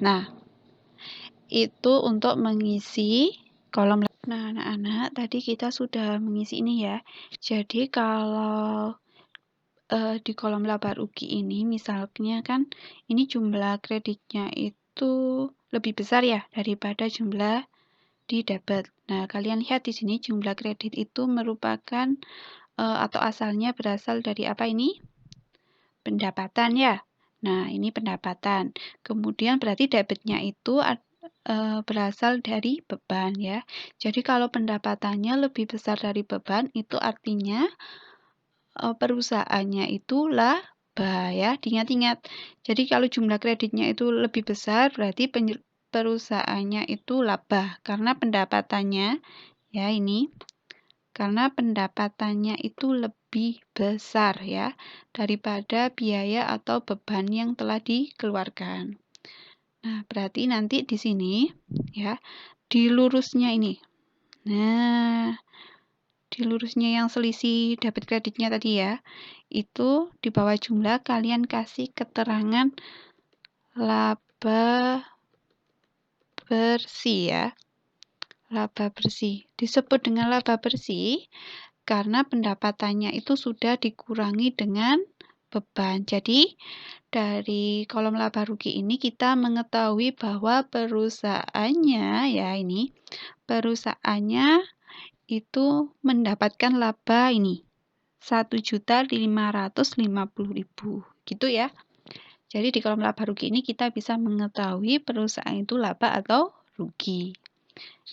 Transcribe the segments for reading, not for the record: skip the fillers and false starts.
Nah, itu untuk mengisi kolom. Nah, anak-anak, tadi kita sudah mengisi ini ya. Jadi kalau di kolom laba rugi ini, misalnya kan ini jumlah kreditnya itu lebih besar ya daripada jumlah di debit. Nah, kalian lihat di sini jumlah kredit itu merupakan atau asalnya berasal dari apa ini? Pendapatan ya. Nah, ini pendapatan. Kemudian berarti debitnya itu berasal dari beban ya. Jadi kalau pendapatannya lebih besar dari beban, itu artinya perusahaannya itu laba ya. Diingat-ingat. Jadi kalau jumlah kreditnya itu lebih besar, berarti perusahaannya itu laba karena pendapatannya ya ini. Karena pendapatannya itu lebih besar ya daripada biaya atau beban yang telah dikeluarkan. Nah, berarti nanti di sini ya, di lurusnya ini. Nah, di lurusnya yang selisih debit kreditnya tadi ya, itu di bawah jumlah kalian kasih keterangan laba bersih ya. Laba bersih. Disebut dengan laba bersih karena pendapatannya itu sudah dikurangi dengan beban. Jadi, dari kolom laba rugi ini kita mengetahui bahwa perusahaannya ya ini, perusahaannya itu mendapatkan laba ini 1.550.000 gitu ya. Jadi di kolom laba rugi ini kita bisa mengetahui perusahaan itu laba atau rugi.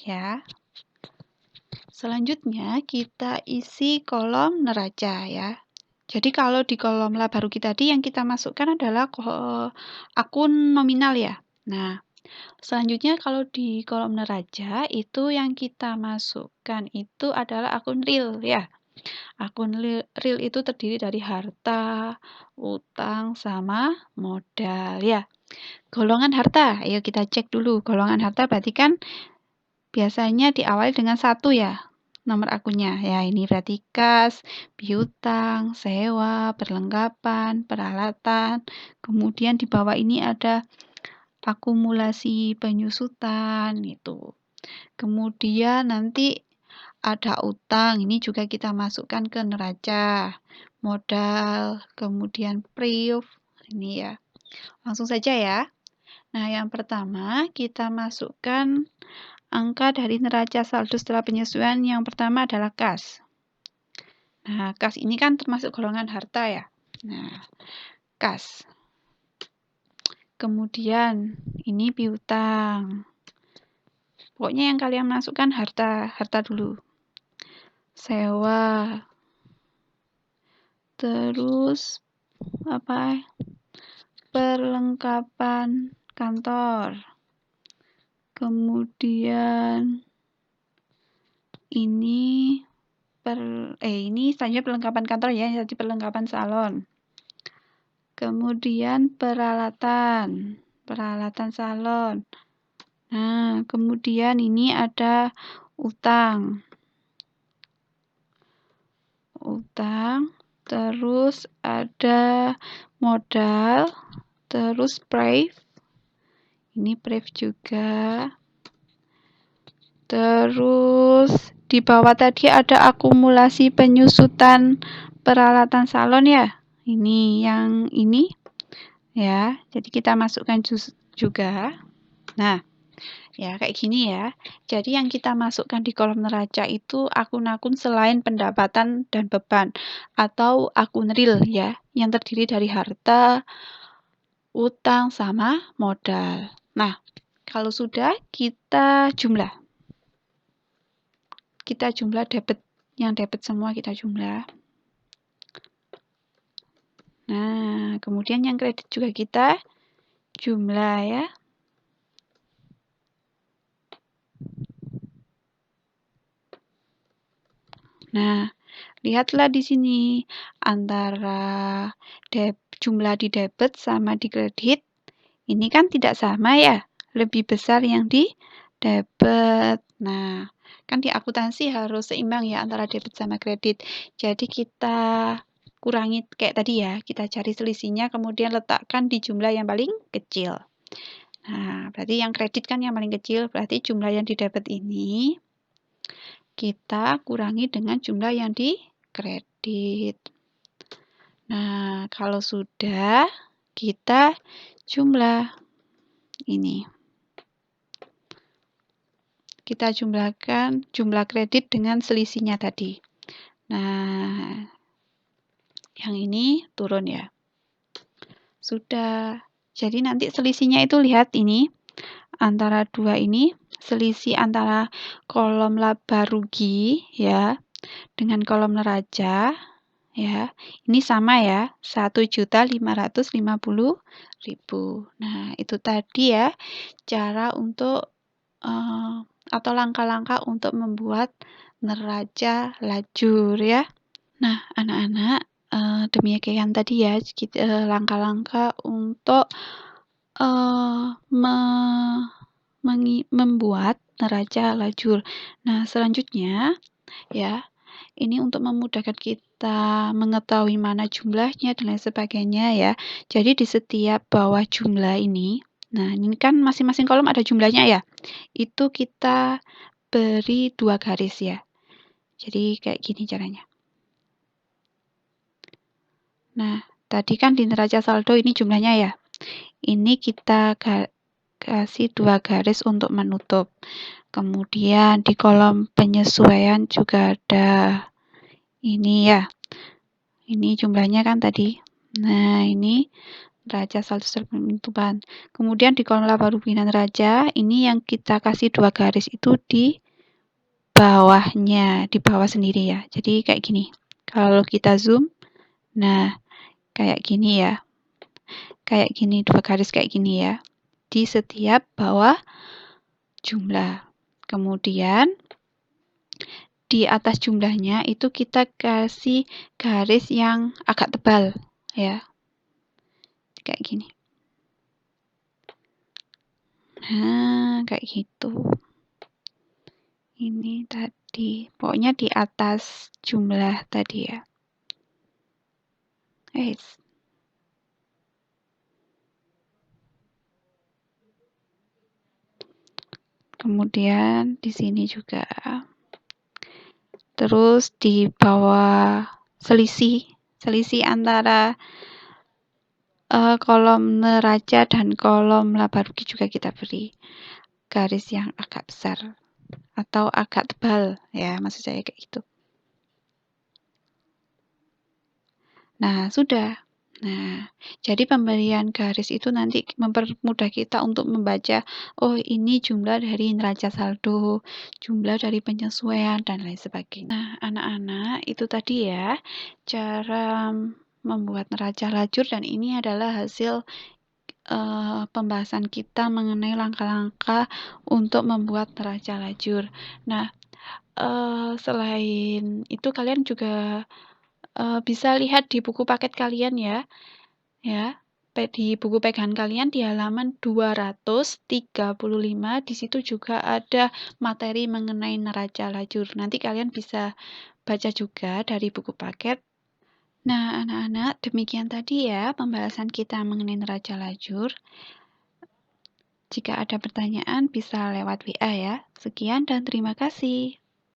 Ya. Selanjutnya kita isi kolom neraca ya. Jadi kalau di kolom laba rugi tadi yang kita masukkan adalah akun nominal ya. Nah, selanjutnya kalau di kolom neraca itu yang kita masukkan itu adalah akun real ya. Akun real itu terdiri dari harta, utang, sama modal ya. Golongan harta, ayo kita cek dulu. Golongan harta berarti kan biasanya diawali dengan 1 ya. Nomor akunnya ya, ini berarti kas, piutang, sewa, perlengkapan, peralatan. Kemudian di bawah ini ada akumulasi penyusutan itu. Kemudian nanti ada utang, ini juga kita masukkan ke neraca. Modal, kemudian priv, ini ya. Langsung saja ya. Nah, yang pertama kita masukkan angka dari neraca saldo setelah penyesuaian. Yang pertama adalah kas. Nah, kas ini kan termasuk golongan harta ya. Nah, kas. Kemudian ini piutang. Pokoknya yang kalian masukkan harta dulu. Sewa. Terus apa? Perlengkapan kantor. Kemudian ini selanjutnya perlengkapan kantor ya, jadi perlengkapan salon. Kemudian peralatan salon. Nah, kemudian ini ada utang, terus ada modal, terus priv. Ini priv juga. Terus di bawah tadi ada akumulasi penyusutan peralatan salon ya. Ini yang ini ya. Jadi kita masukkan juga. Nah, ya kayak gini ya. Jadi yang kita masukkan di kolom neraca itu akun-akun selain pendapatan dan beban atau akun real ya, yang terdiri dari harta, utang sama modal. Nah, kalau sudah kita jumlah. Kita jumlah debit, yang debit semua kita jumlah. Nah, kemudian yang kredit juga kita jumlah ya. Nah, lihatlah di sini antara jumlah di debit sama di kredit. Ini kan tidak sama ya, lebih besar yang di debit. Nah, kan di akuntansi harus seimbang ya antara debit sama kredit. Jadi kita kurangi kayak tadi ya, kita cari selisihnya kemudian letakkan di jumlah yang paling kecil. Nah, Nah, berarti yang kredit kan yang paling kecil, berarti jumlah yang didebit ini kita kurangi dengan jumlah yang dikredit. Nah, kalau sudah, kita jumlah ini. Kita jumlahkan jumlah kredit dengan selisihnya tadi. Nah, yang ini turun ya. Sudah. Jadi nanti selisihnya itu lihat ini. Antara dua ini, selisih antara kolom laba rugi ya dengan kolom neraca ya. Ini sama ya, 1.550.000. Nah, itu tadi ya cara untuk atau langkah-langkah untuk membuat neraca lajur ya. Nah, anak-anak, demikian tadi ya langkah-langkah untuk membuat neraca lajur. Nah, selanjutnya ya, ini untuk memudahkan kita mengetahui mana jumlahnya dan lain sebagainya ya. Jadi di setiap bawah jumlah ini, nah ini kan masing-masing kolom ada jumlahnya ya. Itu kita beri 2 garis ya. Jadi kayak gini caranya. Nah, tadi kan di neraca saldo ini jumlahnya ya. Ini kita kasih 2 garis untuk menutup. Kemudian di kolom penyesuaian juga ada ini ya. Ini jumlahnya kan tadi. Nah, ini neraca saldo penutupan. Kemudian di kolom laba rugi neraca, ini yang kita kasih 2 garis itu di bawahnya, di bawah sendiri ya. Jadi kayak gini. Kalau kita zoom, nah kayak gini ya. Kayak gini, 2 garis kayak gini ya. Di setiap bawah jumlah. Kemudian di atas jumlahnya itu kita kasih garis yang agak tebal ya. Kayak gini. Nah, kayak gitu. Ini tadi, pokoknya di atas jumlah tadi ya. Kemudian di sini juga. Terus di bawah selisih antara kolom neraca dan kolom laba rugi juga kita beri garis yang agak besar atau agak tebal ya, maksud saya kayak gitu. Nah, sudah. Nah, jadi pemberian garis itu nanti mempermudah kita untuk membaca, oh ini jumlah dari neraca saldo, jumlah dari penyesuaian, dan lain sebagainya. Nah, anak-anak, itu tadi ya, cara membuat neraca lajur, dan ini adalah hasil pembahasan kita mengenai langkah-langkah untuk membuat neraca lajur. Nah, selain itu kalian juga bisa lihat di buku paket kalian ya, di buku pegangan kalian di halaman 235, di situ juga ada materi mengenai neraca lajur. Nanti kalian bisa baca juga dari buku paket. Nah, anak-anak, demikian tadi ya pembahasan kita mengenai neraca lajur. Jika ada pertanyaan bisa lewat WA ya. Sekian dan terima kasih.